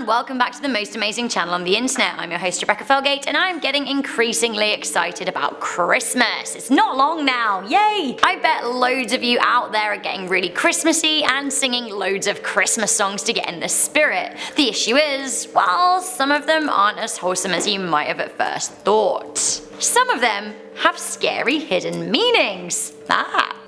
and welcome back to the most amazing channel on the internet. I'm your host Rebecca Felgate and I'm getting increasingly excited about Christmas. It's not long now, yay! I bet loads of you out there are getting really Christmassy and singing loads of Christmas songs to get in the spirit. The issue is, well, some of them aren't as wholesome as you might have at first thought. Some of them have scary hidden meanings.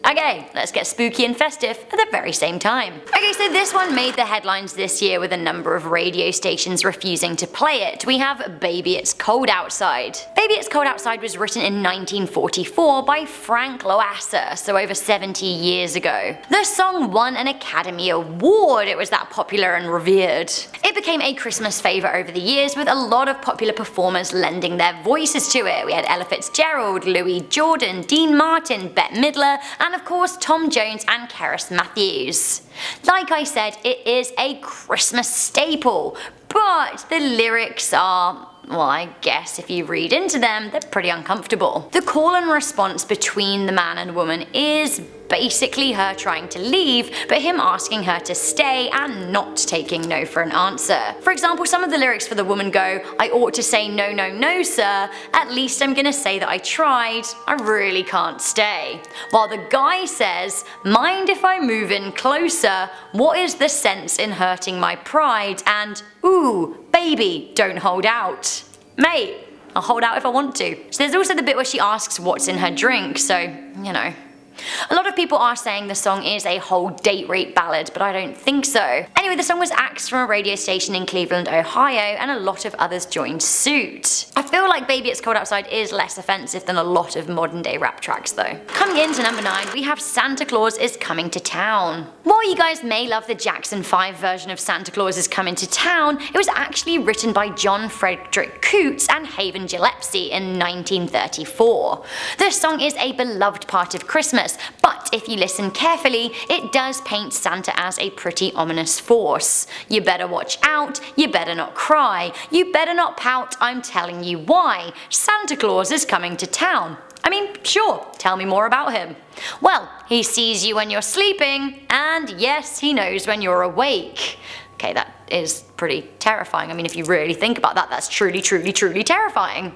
Okay, let's get spooky and festive at the very same time. Okay, so this one made the headlines this year with a number of radio stations refusing to play it. We have Baby It's Cold Outside. Baby It's Cold Outside was written in 1944 by Frank Loesser, so over 70 years ago. The song won an Academy Award, it was that popular and revered. It became a Christmas favourite over the years with a lot of popular performers lending their voices to it. We had Ella Fitzgerald, Louis Jordan, Dean Martin, Bette Midler, and of course Tom Jones and Keris Matthews. Like I said, it is a Christmas staple, but the lyrics are, well, I guess if you read into them, they're pretty uncomfortable. The call and response between the man and woman is basically her trying to leave, but him asking her to stay and not taking no for an answer. For example, some of the lyrics for the woman go, "I ought to say no, no, no, sir. At least I'm gonna say that I tried. I really can't stay." While the guy says, "Mind if I move in closer? What is the sense in hurting my pride?" And, "Ooh, baby, don't hold out." Mate, I'll hold out if I want to. So there's also the bit where she asks what's in her drink, so, you know. A lot of people are saying the song is a whole date rape ballad, but I don't think so. Anyway, the song was axed from a radio station in Cleveland, Ohio, and a lot of others joined suit. I feel like Baby It's Cold Outside is less offensive than a lot of modern day rap tracks though. Coming into number 9, we have Santa Claus is Coming to Town. While you guys may love the Jackson 5 version of Santa Claus is Coming to Town, it was actually written by John Frederick Coots and Haven Gillespie in 1934. The song is a beloved part of Christmas, but if you listen carefully, it does paint Santa as a pretty ominous force. You better watch out, you better not cry, you better not pout, I'm telling you why. Santa Claus is coming to town. I mean, sure, tell me more about him. Well, he sees you when you're sleeping, and yes, he knows when you're awake. Okay, that is pretty terrifying. I mean, if you really think about that, that's truly, truly, truly terrifying.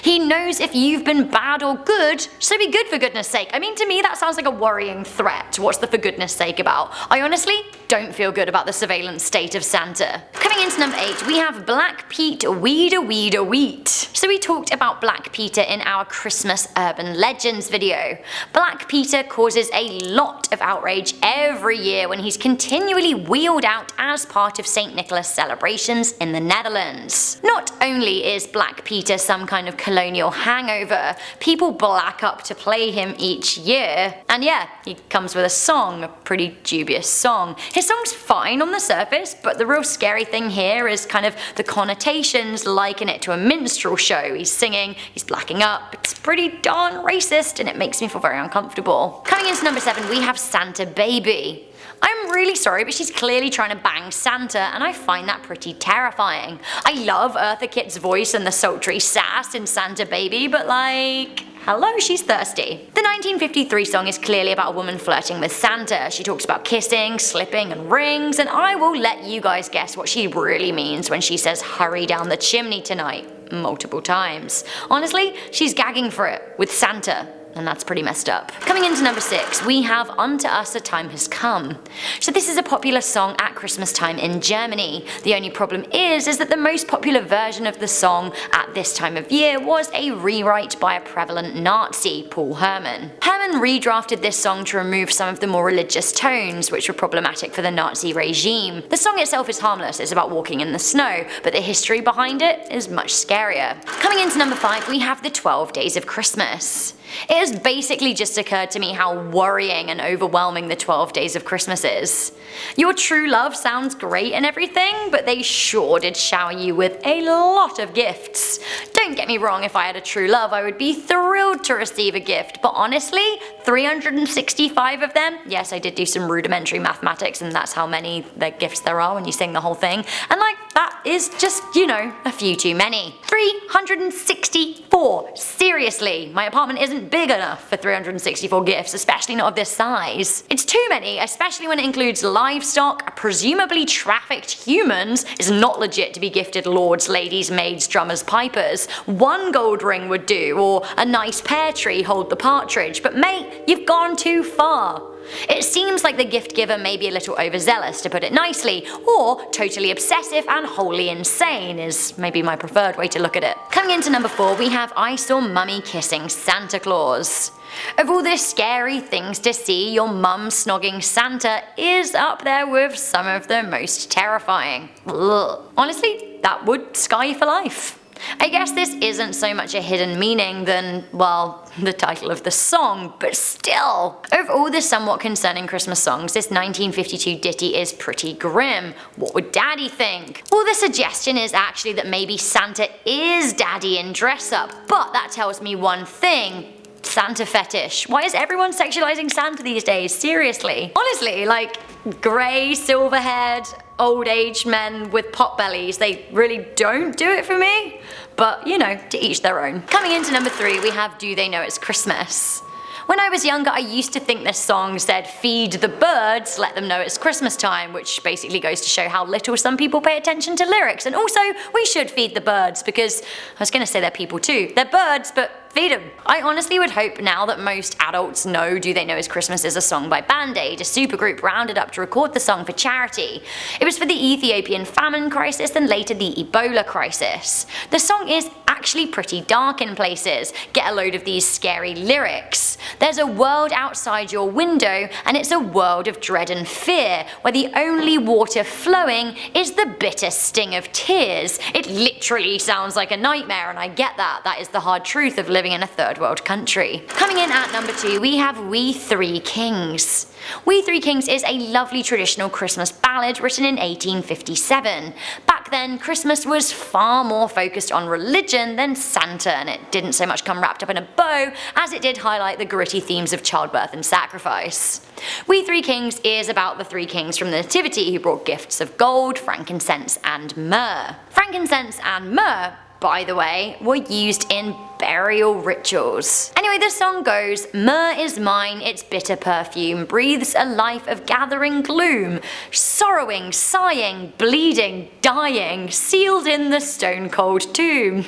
He knows if you've been bad or good, so be good for goodness sake. I mean, to me that sounds like a worrying threat. What's the for goodness sake about? I honestly don't feel good about the surveillance state of Santa. Coming into number 8, we have Black Pete Weed-a Weed-a Wheat. So we talked about Black Peter in our Christmas Urban Legends video. Black Peter causes a lot of outrage every year when he's continually wheeled out as part of St. Nicholas celebrations in the Netherlands. Not only is Black Peter some kind of colonial hangover, people black up to play him each year, and yeah, he comes with a song, a pretty dubious song. His song's fine on the surface, but the real scary thing here is kind of the connotations, liken it to a minstrel show. He's singing, he's blacking up, it's pretty darn racist, and it makes me feel very uncomfortable. Coming into number 7, we have Santa Baby. I'm really sorry, but she's clearly trying to bang Santa, and I find that pretty terrifying. I love Eartha Kitt's voice and the sultry sass in Santa Baby, but like, hello, she's thirsty. The 1953 song is clearly about a woman flirting with Santa. She talks about kissing, slipping, and rings, and I will let you guys guess what she really means when she says hurry down the chimney tonight multiple times. Honestly, she's gagging for it with Santa. And that's pretty messed up. Coming into number 6, we have Unto Us a Time Has Come. So this is a popular song at Christmas time in Germany. The only problem is that the most popular version of the song at this time of year was a rewrite by a prevalent Nazi, Paul Herman. Herman redrafted this song to remove some of the more religious tones, which were problematic for the Nazi regime. The song itself is harmless, it's about walking in the snow, but the history behind it is much scarier. Coming into number 5, we have the 12 Days of Christmas. It has basically just occurred to me how worrying and overwhelming the 12 Days of Christmas is. Your true love sounds great and everything, but they sure did shower you with a lot of gifts. Don't get me wrong, if I had a true love I would be thrilled to receive a gift, but honestly, 365 of them. Yes, I did do some rudimentary mathematics, and that's how many gifts there are when you sing the whole thing. And like, that is just, you know, a few too many. 364. Seriously, my apartment isn't big enough for 364 gifts, especially not of this size. It's too many, especially when it includes livestock, presumably trafficked humans. It's not legit to be gifted lords, ladies, maids, drummers, pipers. One gold ring would do, or a nice pear tree, hold the partridge. But mate, you've gone too far. It seems like the gift giver may be a little overzealous, to put it nicely, or totally obsessive and wholly insane is maybe my preferred way to look at it. Coming into number 4, we have I Saw Mummy Kissing Santa Claus. Of all the scary things to see, your mum snogging Santa is up there with some of the most terrifying. Ugh. Honestly, that would scar you for life. I guess this isn't so much a hidden meaning than, well, the title of the song, but still. Of all the somewhat concerning Christmas songs, this 1952 ditty is pretty grim. What would Daddy think? Well, the suggestion is actually that maybe Santa is Daddy in dress up, but that tells me one thing. Santa fetish. Why is everyone sexualizing Santa these days? Seriously. Honestly, like, grey, silver-haired, old-aged men with pot bellies, they really don't do it for me. But, you know, to each their own. Coming into number 3, we have Do They Know It's Christmas? When I was younger, I used to think this song said, feed the birds, let them know it's Christmas time, which basically goes to show how little some people pay attention to lyrics. And also, we should feed the birds because, I was gonna say they're people too. They're birds, but feed them. I honestly would hope now that most adults know Do They Know It's Christmas is a song by Band-Aid, a supergroup rounded up to record the song for charity. It was for the Ethiopian famine crisis and later the Ebola crisis. The song is actually pretty dark in places. Get a load of these scary lyrics. There's a world outside your window, and it's a world of dread and fear, where the only water flowing is the bitter sting of tears. It literally sounds like a nightmare, and I get that. That is the hard truth of living in a third world country. Coming in at number 2, we have We Three Kings. We Three Kings is a lovely traditional Christmas ballad written in 1857. Back then, Christmas was far more focused on religion than Santa, and it didn't so much come wrapped up in a bow as it did highlight the gritty themes of childbirth and sacrifice. We Three Kings is about the three kings from the Nativity who brought gifts of gold, frankincense, and myrrh. Frankincense and myrrh, by the way, were used in burial rituals. Anyway, the song goes, myrrh is mine, its bitter perfume breathes a life of gathering gloom, sorrowing, sighing, bleeding, dying, sealed in the stone-cold tomb.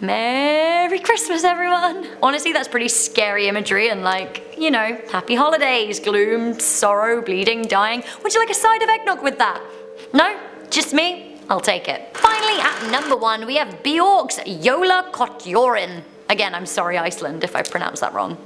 Merry Christmas, everyone! Honestly, that's pretty scary imagery and like, you know, happy holidays, gloom, sorrow, bleeding, dying. Would you like a side of eggnog with that? No? Just me? I'll take it. Finally, at number 1, we have BJORKS JOLAKOTTURINN. Again, I'm sorry Iceland if I pronounced that wrong.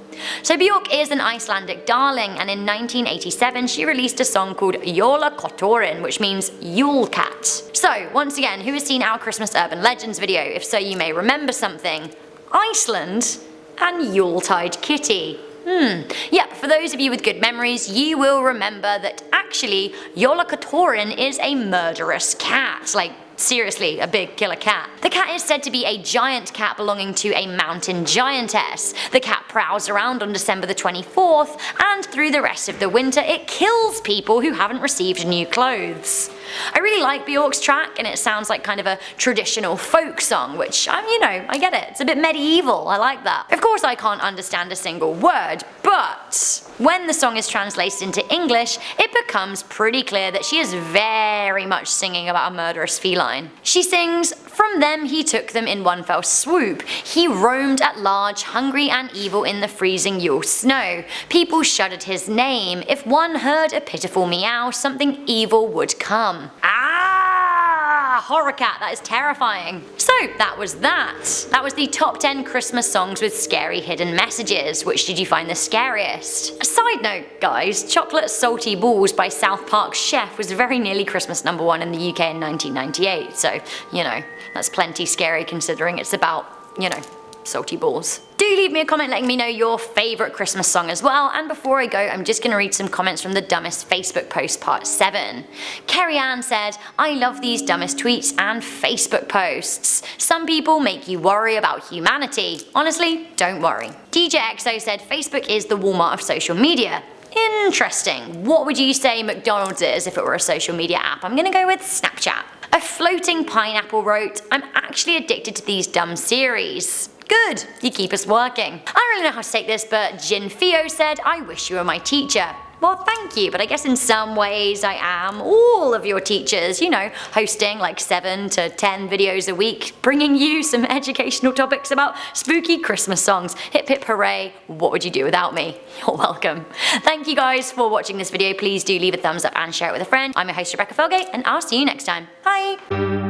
So BJORK is an Icelandic darling, and in 1987 she released a song called JOLAKOTTURINN, which means Yule Cat. So, once again, who has seen our Christmas Urban Legends video? If so, you may remember something. Iceland and Yuletide Kitty. Yep, for those of you with good memories, you will remember that actually JOLAKOTTURINN is a murderous cat. Like, seriously, a big killer cat. The cat is said to be a giant cat belonging to a mountain giantess. The cat prowls around on December the 24th, and through the rest of the winter it kills people who haven't received new clothes. I really like BJORK's track, and it sounds like kind of a traditional folk song, which, you know, I get it. It's a bit medieval, I like that. Of course I can't understand a single word, but when the song is translated into English, it becomes pretty clear that she is very much singing about a murderous feline. She sings, "From them he took them in one fell swoop. He roamed at large, hungry and evil in the freezing Yule snow. People shuddered his name. If one heard a pitiful meow, something evil would come." Horror cat, that is terrifying. So that was that. That was the top 10 Christmas songs with scary hidden messages. Which did you find the scariest? A side note, guys, Chocolate Salty Balls by South Park's Chef was very nearly Christmas number 1 in the UK in 1998, so, you know, that's plenty scary considering it's about, you know, salty balls. Do leave me a comment letting me know your favourite Christmas song as well, and before I go I'm just going to read some comments from the dumbest Facebook post part 7. Kerry Ann said, I love these dumbest tweets and Facebook posts. Some people make you worry about humanity. Honestly, don't worry. DJ XO said Facebook is the Walmart of social media. Interesting. What would you say McDonald's is if it were a social media app? I'm gonna go with Snapchat. A floating pineapple wrote, I'm actually addicted to these dumb series. Good, you keep us working. I don't really know how to take this, but Jin Theo said, I wish you were my teacher. Well, thank you, but I guess in some ways I am all of your teachers, you know, hosting like 7 to 10 videos a week, bringing you some educational topics about spooky Christmas songs. Hip hip hooray, what would you do without me? You're welcome. Thank you guys for watching this video. Please do leave a thumbs up and share it with a friend. I'm your host Rebecca Felgate, and I'll see you next time. Bye!